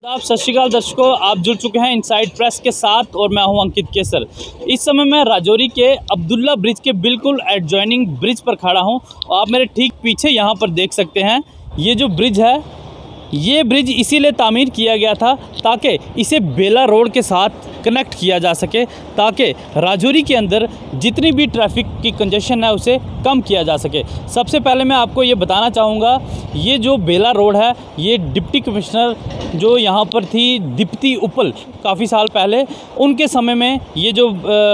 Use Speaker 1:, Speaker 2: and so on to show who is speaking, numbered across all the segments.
Speaker 1: आप सत श्रीकाल दर्शकों, आप जुड़ चुके हैं इनसाइड प्रेस के साथ और मैं हूं अंकित केसर। इस समय मैं राजौरी के अब्दुल्ला ब्रिज के बिल्कुल एडजॉइनिंग ब्रिज पर खड़ा हूं। आप मेरे ठीक पीछे यहां पर देख सकते हैं, ये जो ब्रिज है, ये ब्रिज इसीलिए तामीर किया गया था ताकि इसे बेला रोड के साथ कनेक्ट किया जा सके, ताकि राजौरी के अंदर जितनी भी ट्रैफिक की कंजेशन है उसे कम किया जा सके। सबसे पहले मैं आपको ये बताना चाहूँगा, ये जो बेला रोड है, ये डिप्टी कमिश्नर जो यहाँ पर थी दीप्ति उपल, काफ़ी साल पहले उनके समय में ये जो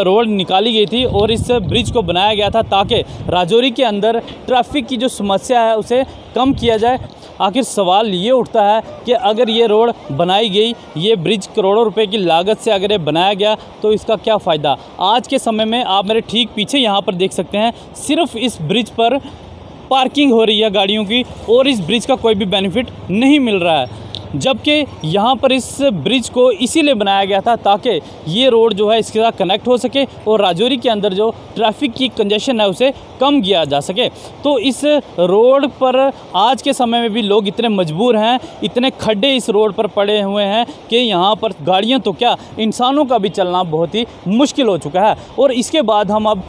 Speaker 1: रोड निकाली गई थी और इस ब्रिज को बनाया गया था ताकि राजौरी के अंदर ट्रैफिक की जो समस्या है उसे कम किया जाए। आखिर सवाल ये उठता है कि अगर ये रोड बनाई गई, ये ब्रिज करोड़ों रुपए की लागत से अगर ये बनाया गया तो इसका क्या फ़ायदा। आज के समय में आप मेरे ठीक पीछे यहाँ पर देख सकते हैं, सिर्फ इस ब्रिज पर पार्किंग हो रही है गाड़ियों की और इस ब्रिज का कोई भी बेनिफिट नहीं मिल रहा है। जबकि यहाँ पर इस ब्रिज को इसीलिए बनाया गया था ताकि ये रोड जो है इसके साथ कनेक्ट हो सके और राजौरी के अंदर जो ट्रैफिक की कंजेशन है उसे कम किया जा सके। तो इस रोड पर आज के समय में भी लोग इतने मजबूर हैं, इतने खड्डे इस रोड पर पड़े हुए हैं कि यहाँ पर गाड़ियाँ तो क्या, इंसानों का भी चलना बहुत ही मुश्किल हो चुका है। और इसके बाद हम अब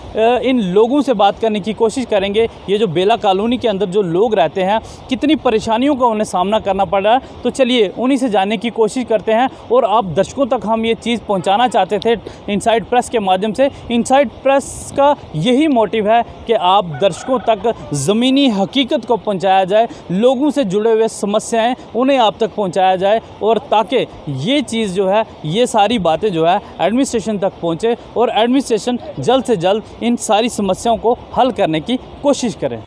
Speaker 1: इन लोगों से बात करने की कोशिश करेंगे, ये जो बेला कॉलोनी के अंदर जो लोग रहते हैं, कितनी परेशानियों का उन्हें सामना करना पड़ रहा है। तो चलिए उन्हीं से जानने की कोशिश करते हैं और आप दर्शकों तक हम ये चीज़ पहुंचाना चाहते थे इनसाइड प्रेस के माध्यम से। इनसाइड प्रेस का यही मोटिव है कि आप दर्शकों तक ज़मीनी हकीकत को पहुंचाया जाए, लोगों से जुड़े हुए समस्याएं उन्हें आप तक पहुंचाया जाए और ताकि ये चीज़ जो है, ये सारी बातें जो है एडमिनिस्ट्रेशन तक पहुंचे और एडमिनिस्ट्रेशन जल्द से जल्द इन सारी समस्याओं को हल करने की कोशिश करें।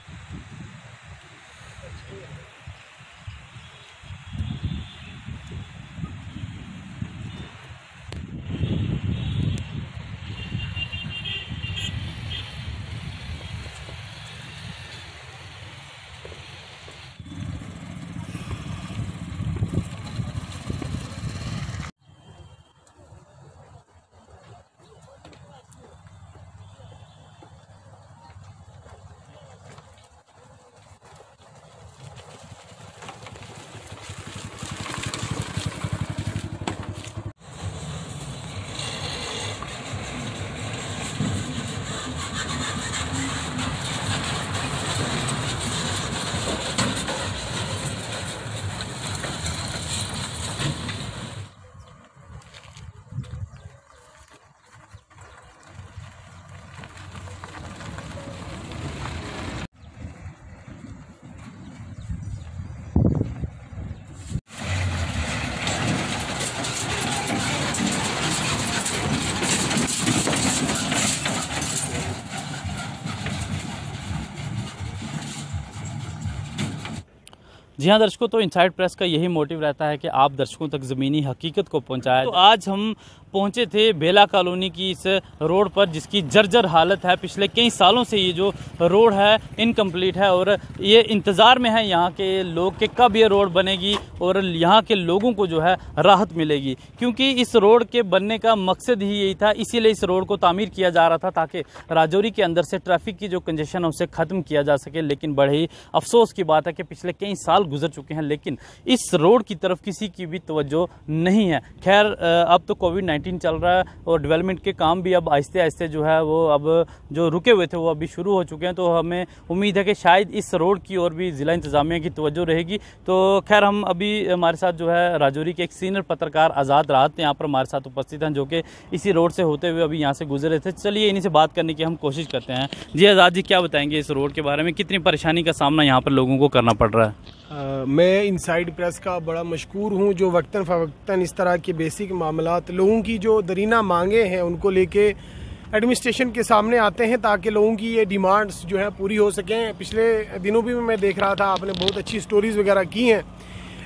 Speaker 1: जी हाँ दर्शकों, तो इनसाइड प्रेस का यही मोटिव रहता है कि आप दर्शकों तक ज़मीनी हकीकत को पहुंचाया। तो आज हम पहुंचे थे बेला कॉलोनी की इस रोड पर, जिसकी जर्जर हालत है। पिछले कई सालों से ये जो रोड है इनकम्प्लीट है और ये इंतज़ार में है यहाँ के लोग कि कब ये रोड बनेगी और यहाँ के लोगों को जो है राहत मिलेगी, क्योंकि इस रोड के बनने का मकसद ही यही था। इसीलिए इस रोड को तामीर किया जा रहा था ताकि राजौरी के अंदर से ट्रैफिक की जो कंजेशन है उसे ख़त्म किया जा सके। लेकिन बड़े ही अफसोस की बात है कि पिछले कई साल गुजर चुके हैं, लेकिन इस रोड की तरफ किसी की भी तवज्जो नहीं है। खैर, अब तो कोविड-19 चल रहा है और डेवलपमेंट के काम भी अब आहिस्ते आहिस्ते जो है वो अब जो रुके हुए थे वो अभी शुरू हो चुके हैं। तो हमें उम्मीद है कि शायद इस रोड की और भी ज़िला इंतज़ामिया की तवज्जो रहेगी। तो खैर, हम अभी हमारे साथ जो है राजौरी के एक सीनियर पत्रकार आज़ाद राहत यहाँ पर हमारे साथ उपस्थित हैं, जो कि इसी रोड से होते हुए अभी यहाँ से गुजरे थे। चलिए इन्हीं से बात करने की हम कोशिश करते हैं। जी आज़ाद जी, क्या बताएंगे इस रोड के बारे में, कितनी परेशानी का सामना यहाँ पर लोगों को करना पड़ रहा है?
Speaker 2: मैं इनसाइड प्रेस का बड़ा मशकूर हूँ जो वक्तन फ़वक्तन इस तरह के बेसिक मामलात, लोगों की जो दरीना मांगे हैं उनको लेके एडमिनिस्ट्रेशन के सामने आते हैं ताकि लोगों की ये डिमांड्स जो है पूरी हो सकें। पिछले दिनों भी मैं देख रहा था, आपने बहुत अच्छी स्टोरीज़ वगैरह की हैं,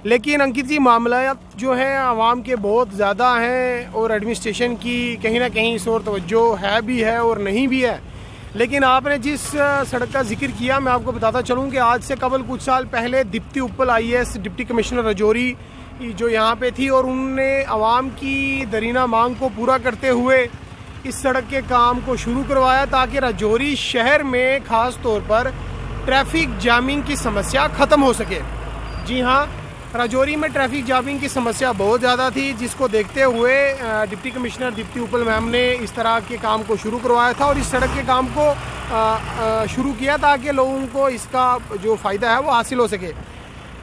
Speaker 2: लेकिन अंकित जी मामला जो है आवाम के बहुत ज़्यादा हैं और एडमिनिस्ट्रेशन की कहीं ना कहीं इस और तवज्जो है भी है और नहीं भी है। लेकिन आपने जिस सड़क का जिक्र किया, मैं आपको बताता चलूँ कि आज से कबल कुछ साल पहले दीप्ति उपल IAS डिप्टी कमिश्नर राजौरी जो यहाँ पे थी और उन्होंने आवाम की दरीना मांग को पूरा करते हुए इस सड़क के काम को शुरू करवाया ताकि राजौरी शहर में ख़ास तौर पर ट्रैफिक जामिंग की समस्या ख़त्म हो सके। जी हाँ, राजौरी में ट्रैफिक जामिंग की समस्या बहुत ज़्यादा थी, जिसको देखते हुए डिप्टी कमिश्नर दीप्ति उपल मैम ने इस तरह के काम को शुरू करवाया था और इस सड़क के काम को शुरू किया ताकि लोगों को इसका जो फ़ायदा है वो हासिल हो सके।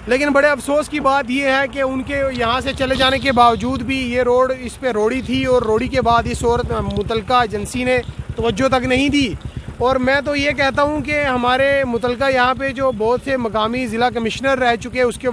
Speaker 2: लेकिन बड़े अफसोस की बात यह है कि उनके यहाँ से चले जाने के बावजूद भी ये रोड इस पर रोड़ी थी और रोड़ी के बाद इस और मुतलका एजेंसी ने तवज्जो तक नहीं दी। और मैं तो ये कहता हूँ कि हमारे मुतलका यहाँ पे जो बहुत से मकामी ज़िला कमिश्नर रह चुके, उसके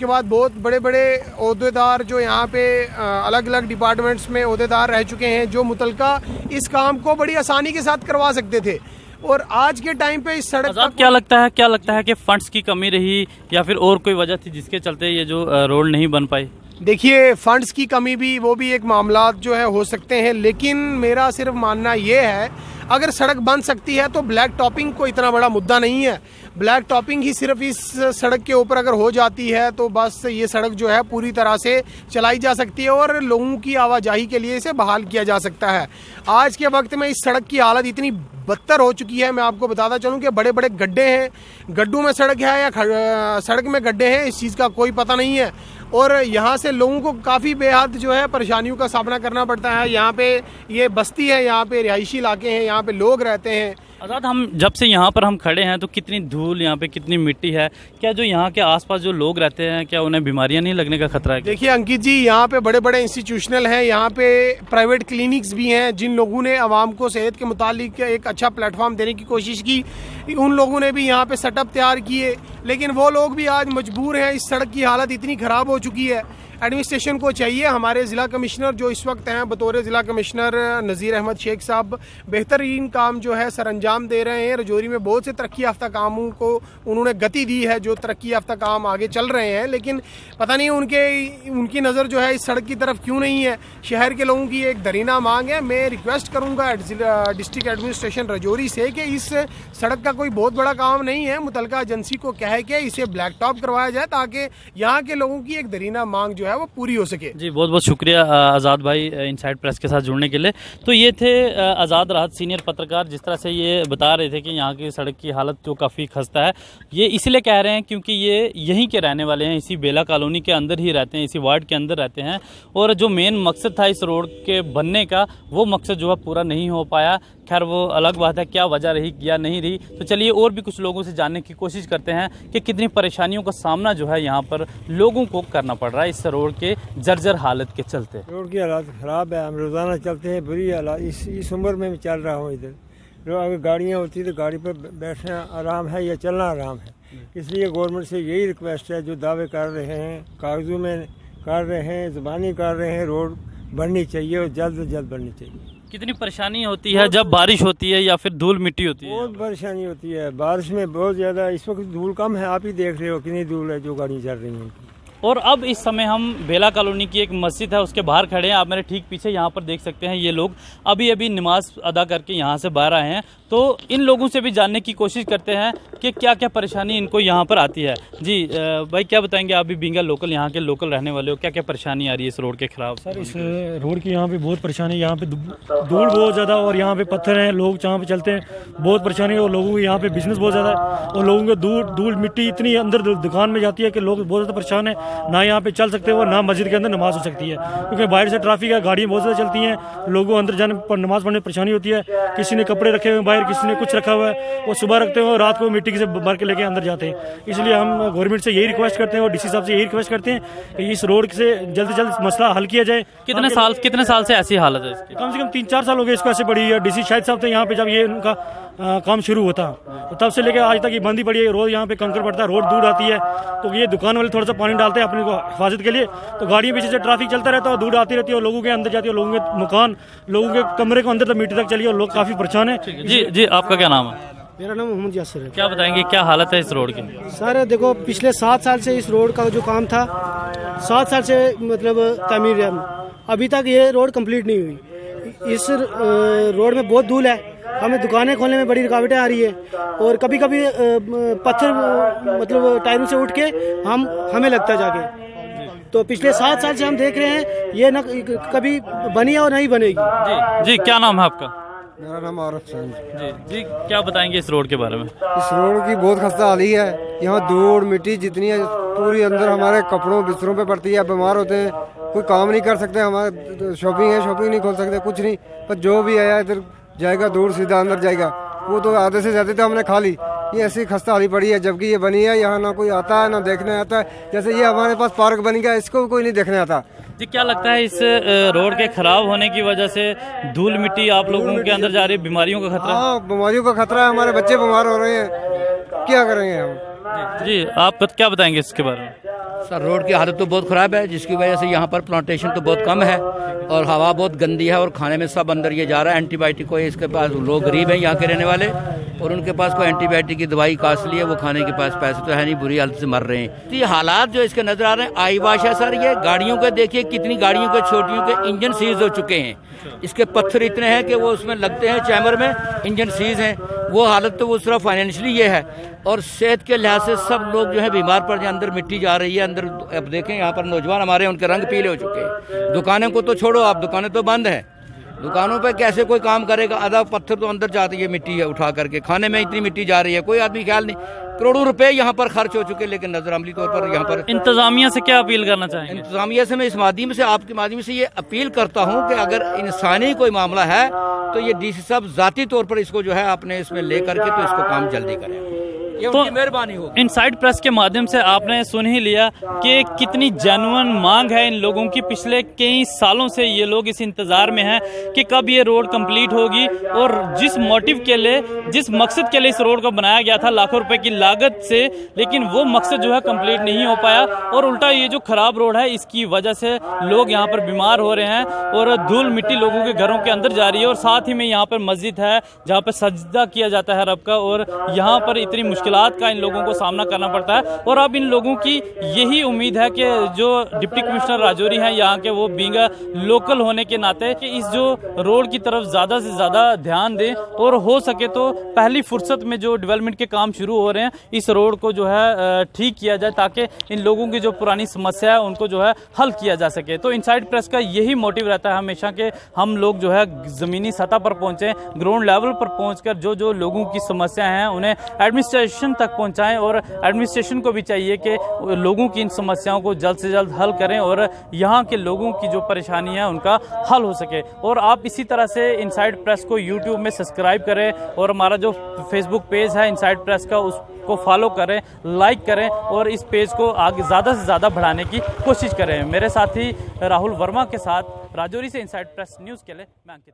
Speaker 2: बाद बहुत बड़े बड़े ओहदेदार जो यहाँ पे अलग अलग डिपार्टमेंट्स में ओहदेदार रह चुके हैं, जो मुतलका इस काम को बड़ी आसानी के साथ करवा सकते थे। और आज के टाइम पे इस सड़क
Speaker 1: क्या लगता है कि फंड्स की कमी रही या फिर और कोई वजह थी जिसके चलते ये जो रोड नहीं बन पाई?
Speaker 2: देखिए, फंड्स की कमी भी वो भी एक मामला जो है हो सकते हैं, लेकिन मेरा सिर्फ मानना ये है अगर सड़क बन सकती है तो ब्लैक टॉपिंग को इतना बड़ा मुद्दा नहीं है। ब्लैक टॉपिंग ही सिर्फ इस सड़क के ऊपर अगर हो जाती है तो बस ये सड़क जो है पूरी तरह से चलाई जा सकती है और लोगों की आवाजाही के लिए इसे बहाल किया जा सकता है। आज के वक्त में इस सड़क की हालत इतनी बदतर हो चुकी है, मैं आपको बताता चलूँ कि बड़े बड़े गड्ढे हैं, गड्ढों में सड़क है या सड़क में गड्ढे हैं, इस चीज़ का कोई पता नहीं है। और यहाँ से लोगों को काफ़ी बेहद जो है परेशानियों का सामना करना पड़ता है। यहाँ पे ये बस्ती है, यहाँ पे रिहायशी इलाके हैं, यहाँ पे लोग रहते हैं।
Speaker 1: आज़ाद, हम जब से यहाँ पर हम खड़े हैं तो कितनी धूल, यहाँ पे कितनी मिट्टी है, क्या जो यहाँ के आसपास जो लोग रहते हैं क्या उन्हें बीमारियाँ नहीं लगने का खतरा है? देखिए
Speaker 2: अंकित जी, यहाँ पे बड़े बड़े इंस्टीट्यूशनल हैं, यहाँ पे प्राइवेट क्लिनिक्स भी हैं, जिन लोगों ने आवाम को सेहत के मुतालिक एक अच्छा प्लेटफॉर्म देने की कोशिश की, उन लोगों ने भी यहाँ पे सेटअप तैयार किए, लेकिन वो लोग भी आज मजबूर हैं। इस सड़क की हालत इतनी ख़राब हो चुकी है, एडमिनिस्ट्रेशन को चाहिए, हमारे ज़िला कमिश्नर जो इस वक्त हैं बतौर ज़िला कमिश्नर नज़ीर अहमद शेख साहब बेहतरीन काम जो है सर अंजाम दे रहे हैं। राजौरी में बहुत से तरक्की याफ्ता कामों को उन्होंने गति दी है, जो तरक्की याफ्ता काम आगे चल रहे हैं, लेकिन पता नहीं उनकी नज़र जो है इस सड़क की तरफ क्यों नहीं है। शहर के लोगों की एक दरीना मांग है। मैं रिक्वेस्ट करूँगा डिस्ट्रिक्ट एडमिनिस्ट्रेशन राजौरी से कि इस सड़क का कोई बहुत बड़ा काम नहीं है, मुतलका एजेंसी को कह के इसे ब्लैक टॉप करवाया जाए ताकि यहाँ के लोगों की एक दरीना मांग जो है वो पूरी हो सके।
Speaker 1: जी, बहुत बहुत शुक्रिया आज़ाद भाई इनसाइड प्रेस के साथ जुड़ने के लिए। तो ये थे आज़ाद राहत सीनियर पत्रकार, जिस तरह से ये बता रहे थे कि यहाँ की सड़क की हालत जो काफ़ी खस्ता है। ये इसलिए कह रहे हैं क्योंकि ये यहीं के रहने वाले हैं, इसी बेला कॉलोनी के अंदर ही रहते हैं, इसी वार्ड के अंदर रहते हैं, और जो मेन मकसद था इस रोड के बनने का वो मकसद जो है पूरा नहीं हो पाया। खैर वो अलग बात है, क्या वजह रही या नहीं रही। तो चलिए और भी कुछ लोगों से जानने की कोशिश करते हैं कि कितनी परेशानियों का सामना जो है यहाँ पर लोगों को करना पड़ रहा है इस रोड के जर्जर हालत के चलते।
Speaker 3: रोड की हालत ख़राब है, हम रोज़ाना चलते हैं, बुरी हालत। इस उम्र में चल रहा हूँ इधर, अगर गाड़ियाँ होती तो गाड़ी पर बैठना आराम है या चलना आराम है। इसलिए गवर्नमेंट से यही रिक्वेस्ट है, जो दावे कर रहे हैं, कागजों में कर रहे हैं, ज़ुबानी कर रहे हैं, रोड बननी चाहिए और जल्द से जल्द बननी चाहिए।
Speaker 1: कितनी परेशानी होती है जब बारिश होती है या फिर धूल मिट्टी होती है?
Speaker 3: बहुत परेशानी होती है बारिश में, बहुत ज़्यादा। इस वक्त धूल कम है, आप ही देख रहे हो कितनी धूल है जो गाड़ी चल रही है उनकी।
Speaker 1: और अब इस समय हम बेला कॉलोनी की एक मस्जिद है उसके बाहर खड़े हैं। आप मेरे ठीक पीछे यहाँ पर देख सकते हैं, ये लोग अभी अभी नमाज अदा करके यहाँ से बाहर आए हैं। तो इन लोगों से भी जानने की कोशिश करते हैं कि क्या क्या परेशानी इनको यहाँ पर आती है। जी भाई, क्या बताएंगे, आप भी बिंगा लोकल, यहाँ के लोकल रहने वाले हो, क्या क्या परेशानी आ रही है इस रोड के खिलाफ?
Speaker 4: सर, इस रोड की यहाँ पे बहुत परेशानी, यहाँ पे धूल बहुत ज़्यादा और यहाँ पे पत्थर हैं, लोग जहाँ पे चलते हैं बहुत परेशानी है। और लोगों को यहाँ पे बिजनेस बहुत ज़्यादा है और लोगों को धूल मिट्टी इतनी अंदर दुकान में जाती है कि लोग बहुत ज़्यादा परेशान है। ना यहाँ पे चल सकते हो, ना मस्जिद के अंदर नमाज हो सकती है, क्योंकि बाहर से ट्रैफिक है, गाड़ियाँ बहुत ज़्यादा चलती हैं, लोगों को अंदर जाने पर नमाज पढ़ने में परेशानी होती है। किसी ने कपड़े रखे हुए बाहर, किसी ने कुछ रखा हुआ है, वो सुबह रखते हैं और रात को मिट्टी से भर के लेके अंदर जाते हैं। इसलिए हम गवर्नमेंट से यही रिक्वेस्ट करते हैं और डीसी साहब से यही रिक्वेस्ट करते हैं कि इस रोड से जल्द से जल्द मसला हल किया जाए।
Speaker 1: कितने साल से ऐसी हालत है इसकी?
Speaker 4: कम से कम 3-4 साल हो गए इसको ऐसे पड़ी है। डीसी शाहिद साहब थे यहाँ पे जब ये उनका काम शुरू होता, तो तब से लेकर आज तक ये बंदी पड़ी है। रोज यहाँ पे कंकर पड़ता है, रोड दूर आती है, तो ये दुकान वाले थोड़ा सा पानी डालते हैं अपने को हिफाजत के लिए, तो गाड़ियाँ पीछे से ट्रैफिक चलता रहता है, दूर आती रहती है और लोगों के अंदर जाती है, लोगों के मकान, लोगों के कमरे को अंदर तक मिट्टी तक चली और लोग काफी परेशान है।
Speaker 1: जी, आपका क्या नाम है?
Speaker 5: मेरा नाम मोहम्मद यासिर है।
Speaker 1: क्या बताएंगे, क्या हालत है इस रोड की?
Speaker 5: सर देखो, पिछले 7 साल से इस रोड का जो काम था, 7 साल से मतलब तामीर है, अभी तक ये रोड कंप्लीट नहीं हुई। इस रोड में बहुत धूल है, हमें दुकानें खोलने में बड़ी रुकावटें आ रही है और कभी कभी पत्थर मतलब टायरों से उठ के हमें लगता है जाके। तो पिछले 7 साल से हम देख रहे हैं ये न कभी बनी है और नहीं बनेगी।
Speaker 1: जी, क्या नाम है आपका?
Speaker 3: मेरा नाम आरिफ हुसैन।
Speaker 1: जी, क्या बताएंगे इस रोड के बारे में?
Speaker 3: इस रोड की बहुत खस्ता हाली है, यहाँ धूल मिट्टी जितनी है पूरी अंदर हमारे कपड़ों बिस्तरों पे पड़ती है, बीमार होते हैं, कोई काम नहीं कर सकते, हमारे शॉपिंग है शॉपिंग नहीं खोल सकते, कुछ नहीं। पर जो भी आया इधर जाएगा दूर सीधा अंदर जाएगा, वो तो आधे से ज़्यादा तो हमने खा ली। ये ऐसी खस्ता हाली पड़ी है, जबकि ये बनी है, यहाँ ना कोई आता है ना देखने आता है। जैसे ये हमारे पास पार्क बन गया, इसको कोई नहीं देखने आता।
Speaker 1: जी क्या लगता है इस रोड के खराब होने की वजह से धूल मिट्टी आप लोगों के अंदर जा रही है, बीमारियों का खतरा?
Speaker 3: हाँ, बीमारियों का खतरा है, हमारे बच्चे बीमार हो रहे हैं, क्या करेंगे हम?
Speaker 1: जी आप क्या बताएंगे इसके बारे में?
Speaker 6: सर रोड की हालत तो बहुत ख़राब है, जिसकी वजह से यहाँ पर प्लांटेशन तो बहुत कम है और हवा बहुत गंदी है और खाने में सब अंदर ये जा रहा है। एंटीबायोटिक कोई इसके पास, लोग गरीब हैं यहाँ के रहने वाले और उनके पास कोई एंटीबायोटिक की दवाई कास्टली है, वो खाने के पास पैसे तो है नहीं, बुरी हालत से मर रहे हैं। तो ये हालात जो इसके नजर आ रहे हैं आईवाश है सर। ये गाड़ियों के देखिए कितनी गाड़ियों के छोटियों के इंजन सीज हो चुके हैं, इसके पत्थर इतने हैं कि वो उसमें लगते हैं चैम्बर में, इंजन सीज हैं। वो हालत तो वो सिर्फ फाइनेंशियली ये है और सेहत के लिहाज से सब लोग जो है बीमार पड़ जाए। अंदर मिट्टी जा रही है अंदर, अब देखें यहाँ पर नौजवान हमारे उनके रंग पीले हो चुके हैं। दुकानें को तो छोड़ो आप, दुकानें तो बंद है, दुकानों पे कैसे कोई काम करेगा? आधा पत्थर तो अंदर जाती है मिट्टी है उठा करके, खाने में इतनी मिट्टी जा रही है, कोई आदमी ख्याल नहीं। करोड़ों रुपए यहाँ पर खर्च हो चुके, लेकिन नजर अमली तौर पर यहाँ पर
Speaker 1: इंतजामिया से क्या अपील करना चाहेंगे?
Speaker 6: इंतजामिया से मैं इस माध्यम से, आपके माध्यम से ये अपील करता हूँ कि अगर इंसानी कोई मामला है तो ये डीसी साहब जाती तौर पर इसको जो है आपने इसमें ले करके तो इसको काम जल्दी करें, ये उनकी मेहरबानी होगी।
Speaker 1: इनसाइड प्रेस के माध्यम से आपने सुन ही लिया कि कितनी जेन्युइन मांग है इन लोगों की। पिछले कई सालों से ये लोग इस इंतजार में हैं कि कब ये रोड कंप्लीट होगी और जिस मोटिव के लिए, जिस मकसद के लिए इस रोड को बनाया गया था लाखों रुपए की लागत से, लेकिन वो मकसद जो है कंप्लीट नहीं हो पाया और उल्टा ये जो खराब रोड है इसकी वजह से लोग यहाँ पर बीमार हो रहे हैं और धूल मिट्टी लोगों के घरों के अंदर जा रही है। और साथ ही में यहाँ पर मस्जिद है जहाँ पर सजदा किया जाता है रब का, और यहाँ पर इतनी मुश्किलात का इन लोगों को सामना करना पड़ता है। और अब इन लोगों की यही उम्मीद है कि जो डिप्टी कमिश्नर राजौरी हैं यहाँ के, वो बीइंग लोकल होने के नाते कि इस जो रोड की तरफ ज्यादा से ज्यादा ध्यान दें और हो सके तो पहली फुर्सत में जो डेवलपमेंट के काम शुरू हो रहे हैं इस रोड को जो है ठीक किया जाए, ताकि इन लोगों की जो पुरानी समस्या है उनको जो है हल किया जा सके। तो इनसाइड प्रेस का यही मोटिव रहता है हमेशा कि हम लोग जो है जमीनी सतह पर पहुंचे, ग्राउंड लेवल पर पहुंचकर जो जो लोगों की समस्या हैं उन्हें एडमिनिस्ट्रेशन तक पहुंचाएं और एडमिनिस्ट्रेशन को भी चाहिए कि लोगों की इन समस्याओं को जल्द से जल्द हल करें और यहाँ के लोगों की जो परेशानियां हैं उनका हल हो सके। और आप इसी तरह से इनसाइड प्रेस को यूट्यूब में सब्सक्राइब करें और हमारा जो फेसबुक पेज है इनसाइड प्रेस का उसको फॉलो करें, लाइक करें और इस पेज को आगे ज़्यादा से ज़्यादा बढ़ाने की कोशिश करें। मेरे साथी राहुल वर्मा के साथ राजौरी से इनसाइड प्रेस न्यूज़ के लिए मैं अंकित।